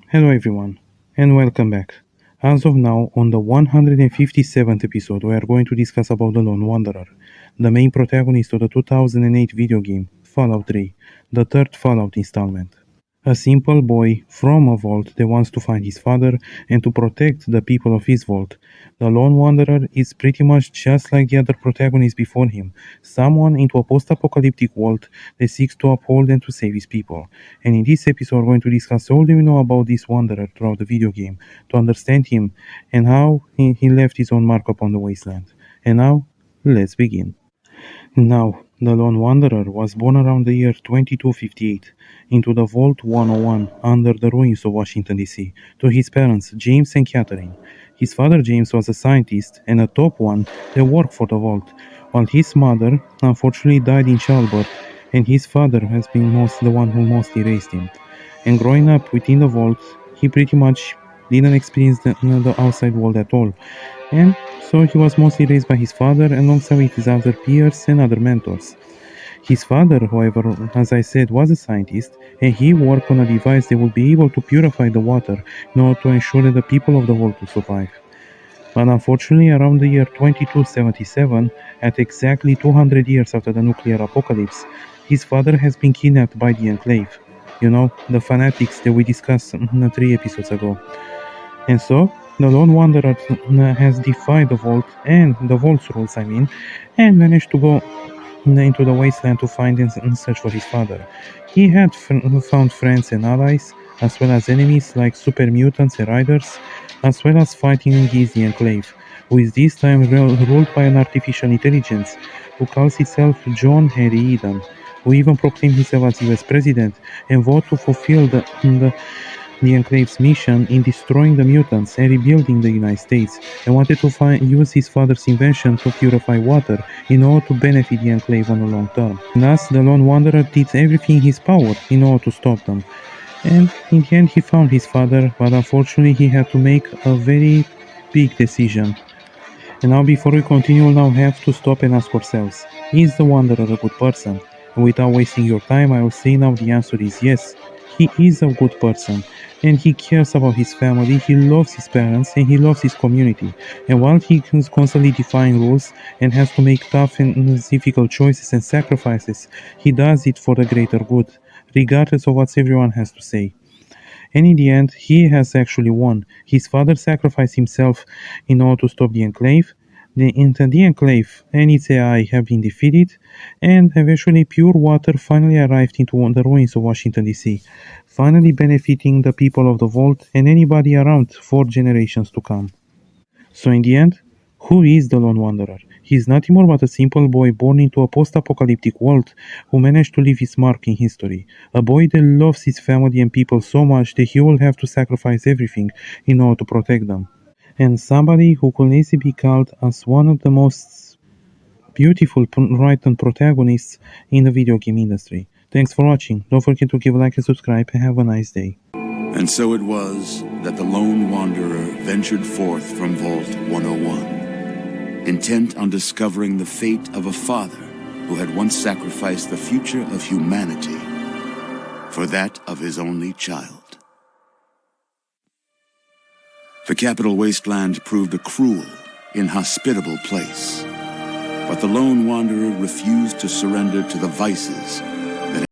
Hello everyone, and welcome back. As of now, on the 157th episode, we are going to discuss about the Lone Wanderer, the main protagonist of the 2008 video game, Fallout 3, the third Fallout installment. A simple boy from a vault that wants to find his father and to protect the people of his vault. The Lone Wanderer is pretty much just like the other protagonists before him, someone into a post-apocalyptic world that seeks to uphold and to save his people. And in this episode, we're going to discuss all that we know about this wanderer throughout the video game, to understand him and how he left his own mark upon the wasteland. And now, let's begin. Now, the lone wanderer was born around the year 2258 into the Vault 101 under the ruins of Washington, D.C., to his parents, James and Catherine. His father, James, was a scientist and a top one that worked for the Vault, while his mother unfortunately died in childbirth, and his father has been the one who mostly raised him. And growing up within the Vault, he pretty much didn't experience the outside world at all, and so he was mostly raised by his father alongside with his other peers and other mentors. His father, however, as I said, was a scientist, and he worked on a device that would be able to purify the water in order to ensure that the people of the world would survive. But unfortunately, around the year 2277, at exactly 200 years after the nuclear apocalypse, his father has been kidnapped by the Enclave. You know, the fanatics that we discussed 3 episodes ago. And so, the Lone Wanderer has defied the Vault and the Vault's rules, and managed to go into the wasteland to find and search for his father. He had found friends and allies, as well as enemies like super mutants and riders, as well as fighting against the Enclave, who is this time ruled by an artificial intelligence who calls itself John Henry Eden, who even proclaimed himself as US President and vowed to fulfill the Enclave's mission in destroying the mutants and rebuilding the United States, and wanted to use his father's invention to purify water in order to benefit the Enclave on the long term. And thus, the Lone Wanderer did everything in his power in order to stop them. And in the end, he found his father, but unfortunately, he had to make a very big decision. And now, before we continue, we'll now have to stop and ask ourselves, is the Wanderer a good person? And without wasting your time, I will say now the answer is yes. He is a good person, and he cares about his family, he loves his parents, and he loves his community. And while he is constantly defying rules and has to make tough and difficult choices and sacrifices, he does it for the greater good, regardless of what everyone has to say. And in the end, he has actually won. His father sacrificed himself in order to stop the Enclave. The Enclave and its AI have been defeated, and eventually pure water finally arrived into the ruins of Washington, D.C., finally benefiting the people of the Vault and anybody around for generations to come. So in the end, who is the Lone Wanderer? He is nothing more but a simple boy born into a post-apocalyptic world who managed to leave his mark in history. A boy that loves his family and people so much that he will have to sacrifice everything in order to protect them. And somebody who could easily be called as one of the most beautiful written protagonists in the video game industry. Thanks for watching. Don't forget to give a like and subscribe, and have a nice day. And so it was that the lone wanderer ventured forth from Vault 101, intent on discovering the fate of a father who had once sacrificed the future of humanity for that of his only child. The capital wasteland proved a cruel, inhospitable place, but the lone wanderer refused to surrender to the vices